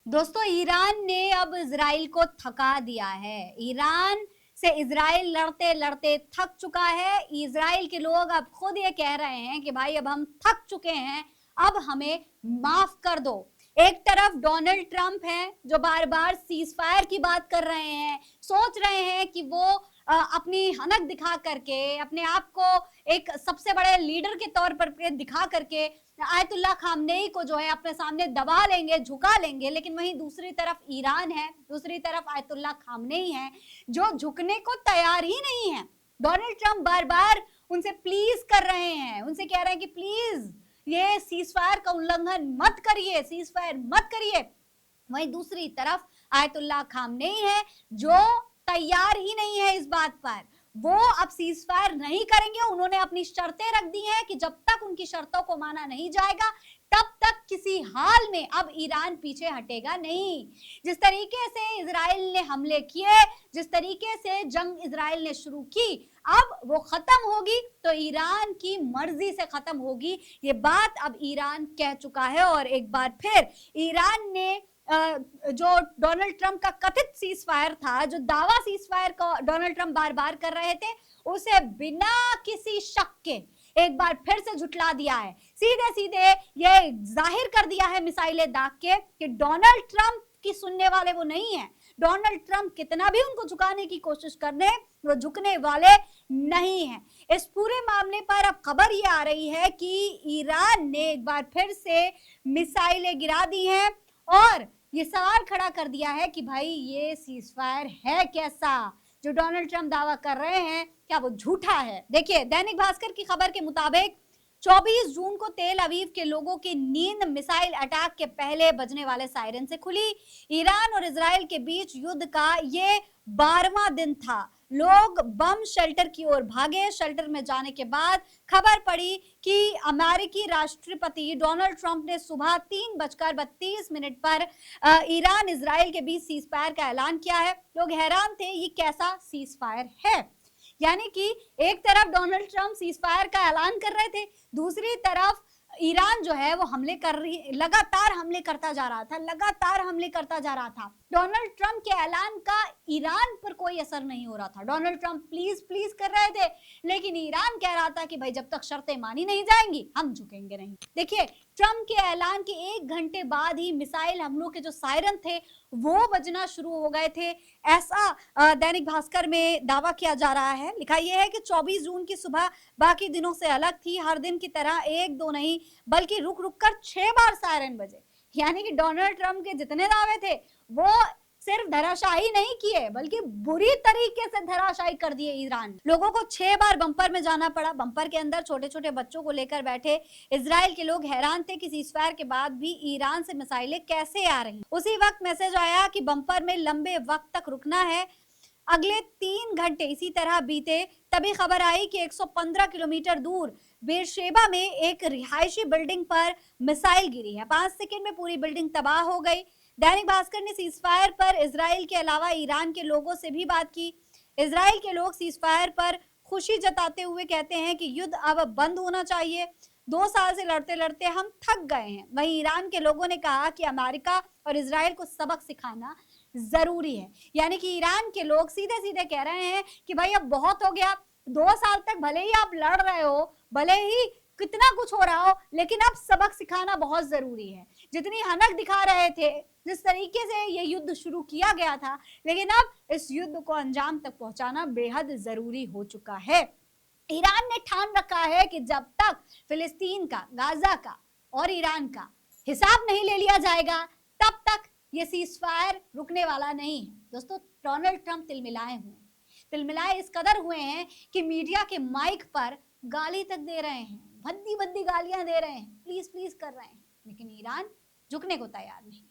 दोस्तों, ईरान ने अब इजराइल को थका दिया है। ईरान से इजराइल लड़ते लड़ते थक चुका है। इजराइल के लोग अब खुद ये कह रहे हैं कि भाई अब हम थक चुके हैं, अब हमें माफ कर दो। एक तरफ डोनाल्ड ट्रंप हैं जो बार बार सीज फायर की बात कर रहे हैं, सोच रहे हैं कि वो अपनी हनक दिखा करके अपने आप को एक सबसे बड़े लीडर के तौर पर दिखा करके आयतुल्लाह खामनेई को जो है अपने सामने दबा लेंगे, झुका लेंगे। लेकिन वहीं दूसरी तरफ ईरान है, दूसरी तरफ आयतुल्लाह खामनेई है जो झुकने को तैयार ही नहीं है। डोनाल्ड ट्रंप बार बार उनसे प्लीज कर रहे हैं, उनसे कह रहे हैं कि प्लीज ये सीज फायर का उल्लंघन मत करिए, सीज फायर मत करिए। वहीं दूसरी तरफ आयतुल्लाह खामनेई है जो तैयार ही नहीं है इस बात पर। वो अब सीज फायर नहीं करेंगे। उन्होंने अपनी शर्तें रख दी हैं कि जब तक उनकी शर्तों को माना नहीं जाएगा तब तक किसी हाल में अब ईरान पीछे हटेगा नहीं। जिस तरीके से इजराइल ने हमले किए, जिस तरीके से जंग इजराइल ने शुरू की, अब वो खत्म होगी तो ईरान की मर्जी से खत्म होगी। ये बात अब ईरान कह चुका है। और एक बार फिर ईरान ने जो डोनाल्ड ट्रंप का कथित सीज फायर था, जो दावा सीज फायर का डोनाल्ड ट्रंप बार बार कर रहे थे, उसे बिना किसी शक के एक बार फिर से झुटला दिया है। सीधे सीधे ये जाहिर कर दिया है मिसाइलें दाग के कि डोनाल्ड ट्रंप की सुनने वाले वो नहीं है। डोनाल्ड ट्रंप कितना भी उनको झुकाने की कोशिश करने, वो झुकने वाले नहीं है। इस पूरे मामले पर अब खबर ये आ रही है कि ईरान ने एक बार फिर से मिसाइलें गिरा दी हैं और ये सवाल खड़ा कर दिया है कि भाई ये सीज फायर है कैसा, जो डोनाल्ड ट्रंप दावा कर रहे हैं क्या वो झूठा है। देखिए, दैनिक भास्कर की खबर के मुताबिक 24 जून को तेल अवीव के लोगों की नींद मिसाइल अटैक के पहले बजने वाले सायरन से खुली। ईरान और इजराइल के बीच युद्ध का ये 12वां दिन था। लोग बम शेल्टर की ओर भागे। शेल्टर में जाने के बाद खबर पड़ी कि अमेरिकी राष्ट्रपति डोनाल्ड ट्रंप ने सुबह 3:32 पर ईरान इजराइल के बीच सीज फायर का ऐलान किया है। लोग हैरान थे, ये कैसा सीज फायर है। यानी कि एक तरफ डोनाल्ड ट्रंप सीज फायर का ऐलान कर रहे थे, दूसरी तरफ ईरान जो है वो हमले कर रही, लगातार हमले करता जा रहा था, लगातार हमले करता जा रहा था। डोनाल्ड ट्रंप के ऐलान का ईरान पर कोई असर नहीं हो रहा था। डोनाल्ड ट्रंप प्लीज प्लीज कर रहे थे, लेकिन ईरान कह रहा था कि भाई जब तक शर्तें मानी नहीं जाएंगी हम झुकेंगे नहीं। देखिए, ट्रंप के ऐलान के 1 घंटे बाद ही मिसाइल हमलों के जो सायरन थे वो बजना शुरू हो गए थे, ऐसा दैनिक भास्कर में दावा किया जा रहा है। लिखा यह है कि 24 जून की सुबह बाकी दिनों से अलग थी। हर दिन की तरह 1-2 नहीं बल्कि रुक रुक कर 6 बार सायरन बजे। यानी कि डोनाल्ड ट्रंप के जितने दावे थे वो सिर्फ धराशायी नहीं किए बल्कि बुरी तरीके से धराशायी कर दिए। ईरान लोगों को 6 बार बम्पर में जाना पड़ा। बम्पर के अंदर छोटे छोटे बच्चों को लेकर बैठे इजराइल के लोग हैरान थे कि सीजफायर के बाद भी ईरान से मिसाइलें कैसे आ रही। उसी वक्त मैसेज आया कि बम्पर में लंबे वक्त तक रुकना है। अगले 3 घंटे इसी तरह बीते, तभी खबर आई कि 115 किलोमीटर दूर बेरशेबा में एक रिहायशी बिल्डिंग पर मिसाइल गिरी है। 5 सेकंड में पूरी बिल्डिंग तबाह हो गई। दैनिक भास्कर ने सीजफायर पर इजराइल के अलावा ईरान के लोगों से भी बात की। इजराइल के लोग सीजफायर पर खुशी जताते हुए कहते हैं कि युद्ध अब बंद होना चाहिए। 2 साल से लड़ते लड़ते हम थक गए हैं। वहीं ईरान के लोगों ने कहा कि अमेरिका और इजराइल को सबक सिखाना जरूरी है। यानी कि ईरान के लोग सीधे सीधे कह रहे हैं कि भाई अब बहुत हो गया। 2 साल तक भले ही आप लड़ रहे हो, भले ही कितना कुछ हो रहा हो, लेकिन अब सबक सिखाना बहुत जरूरी है। जितनी हनक दिखा रहे थे, जिस तरीके से ये युद्ध शुरू किया गया था, लेकिन अब इस युद्ध को अंजाम तक पहुंचाना बेहद जरूरी हो चुका है। ईरान ने ठान रखा है कि जब तक फिलिस्तीन का, गाजा का और ईरान का हिसाब नहीं ले लिया जाएगा तब तक ये सीजफायर रुकने वाला नहीं है। दोस्तों, डोनाल्ड ट्रंप तिलमिलाए हुए हैं, तिलमिलाए इस कदर हुए हैं कि मीडिया के माइक पर गाली तक दे रहे हैं, भद्दी भद्दी गालियां दे रहे हैं, प्लीज प्लीज कर रहे हैं, लेकिन ईरान झुकने को तैयार नहीं है।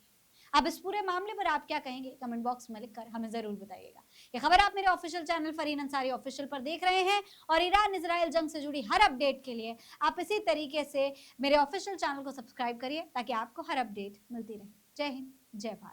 अब इस पूरे मामले पर आप क्या कहेंगे, कमेंट बॉक्स में लिखकर हमें जरूर बताइएगा। ये खबर आप मेरे official channel Fareen Ansari official पर देख रहे हैं और ईरान इजराइल जंग से जुड़ी हर अपडेट के लिए आप इसी तरीके से मेरे ऑफिशियल चैनल को सब्सक्राइब करिए ताकि आपको हर अपडेट मिलती रहे। जय हिंद, जय भारत।